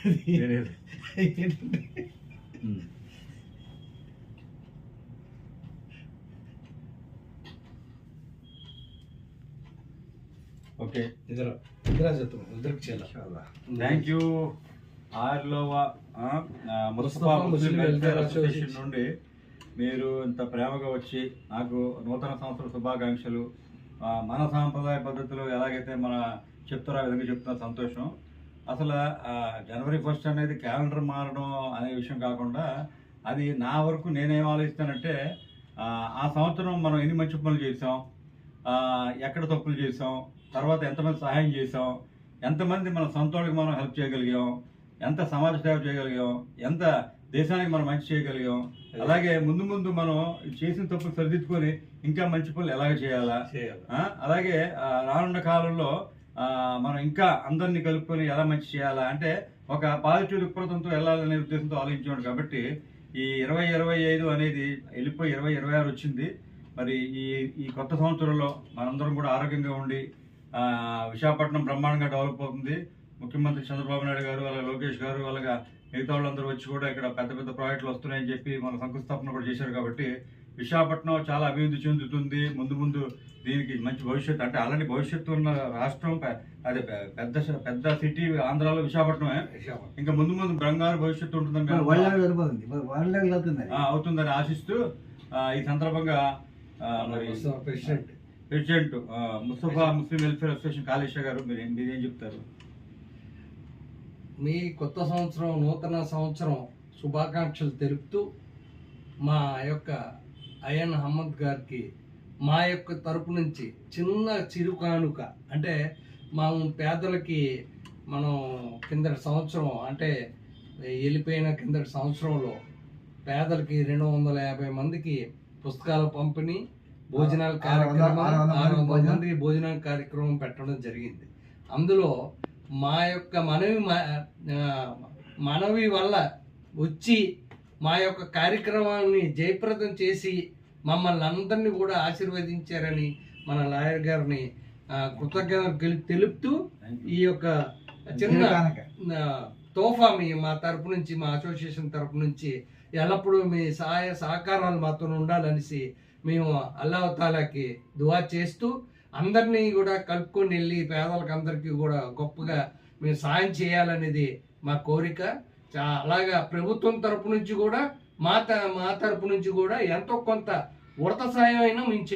Okay, ఇద్దరికి చేయాలి. Thank you. Arilova Mustafa Muslim welfare association నుండి మీరు ఇంత ప్రేమగా వచ్చి నాకు నూతన సంవత్సర శుభాకాంక్షలు. మన సాంప్రదాయ పద్ధతిలో ఎలాగైతే మన చెప్తారో ఆ విధంగా చెప్తున్న సంతోషం. అసలు జనవరి 1 అనేది క్యాలెండర్ మారడం అనే విషయం కాకుండా అది నా వరకు నేనేం ఆలోచిస్తానంటే ఆ సంవత్సరం మనం ఎన్ని మంచి పనులు చేసాం, ఎక్కడ తప్పులు చేసాం, తర్వాత ఎంతమంది సహాయం చేసాం, ఎంతమంది మన సొంతోళ్ళకి మనం హెల్ప్ చేయగలిగాం, ఎంత సమాజ సేవ చేయగలిగాం, ఎంత దేశానికి మనం మంచి చేయగలిగాం, అలాగే ముందు ముందు మనం చేసిన తప్పులు సరిదిద్దుకొని ఇంకా మంచి పనులు ఎలాగ చేయాలా, అలాగే రానున్న కాలంలో మనం ఇంకా అందరినీ కలుపుకొని ఎలా మంచి చేయాలా అంటే ఒక పాజిటివ్ దృక్పథంతో వెళ్ళాలనే ఉద్దేశంతో ఆలోచించాడు. కాబట్టి ఈ 2025 అనేది వెళ్ళిపోయి 2026 వచ్చింది. మరి ఈ కొత్త సంవత్సరంలో మనందరం కూడా ఆరోగ్యంగా ఉండి విశాఖపట్నం బ్రహ్మాండంగా డెవలప్ అవుతుంది. ముఖ్యమంత్రి చంద్రబాబు నాయుడు గారు, అలాగే లోకేష్ గారు, అలాగే మిగతా వాళ్ళందరూ వచ్చి కూడా ఇక్కడ పెద్ద పెద్ద ప్రాజెక్టులు వస్తున్నాయని చెప్పి మన శంకుస్థాపన కూడా చేశారు. కాబట్టి విశాఖపట్నం చాలా అభివృద్ధి చెందుతుంది. ముందు ముందు దీనికి మంచి భవిష్యత్తు, అంటే అలాంటి భవిష్యత్తు ఉన్న రాష్ట్రం, అదే పెద్ద సిటీ ఆంధ్రాలో విశాఖపట్నమే. ఇంకా ముందు ముందు బంగారు భవిష్యత్తు ఉంటుందని అవుతుందని ఆశిస్తూ ఈ సందర్భంగా మరి president Mustafa Muslim welfare association Kaleshwara గారు మీరేం చెప్తారు? మీ కొత్త సంవత్సరం, నూతన సంవత్సరం శుభాకాంక్షలు తెలుపుతూ మా యొక్క అయన్ అహ్మద్ గారికి మా యొక్క తరపు నుంచి చిన్న చిరు కానుక, అంటే మా పేదలకి మనం కిందటి సంవత్సరం, అంటే వెళ్ళిపోయిన కిందటి సంవత్సరంలో పేదలకి 250 మందికి పుస్తకాల పంపిణీ, భోజనాల కార్యక్రమం, 600 మందికి భోజనాల కార్యక్రమం పెట్టడం జరిగింది. అందులో మా యొక్క మనవి వల్ల వచ్చి మా యొక్క కార్యక్రమాన్ని జయప్రదం చేసి మమ్మల్ని అందరినీ కూడా ఆశీర్వదించారని మన లాయర్ గారిని కృతజ్ఞతలు తెలుపుతూ ఈ యొక్క చిన్న తోఫా మా తరపు నుంచి, మా అసోసియేషన్ తరపు నుంచి ఎల్లప్పుడూ మీ సహాయ సహకారాలు మాతో ఉండాలనేసి మేము అల్లాహ్ తాలాకి దువా చేస్తూ అందరినీ కూడా కలుపుకొని వెళ్ళి పేదలకు అందరికీ కూడా గొప్పగా మేము సాయం చేయాలనేది మా కోరిక. అలాగా ప్రభుత్వం తరపు నుంచి కూడా మా తరపు నుంచి కూడా ఎంతో కొంత ఉడత సాయం అయినా మేము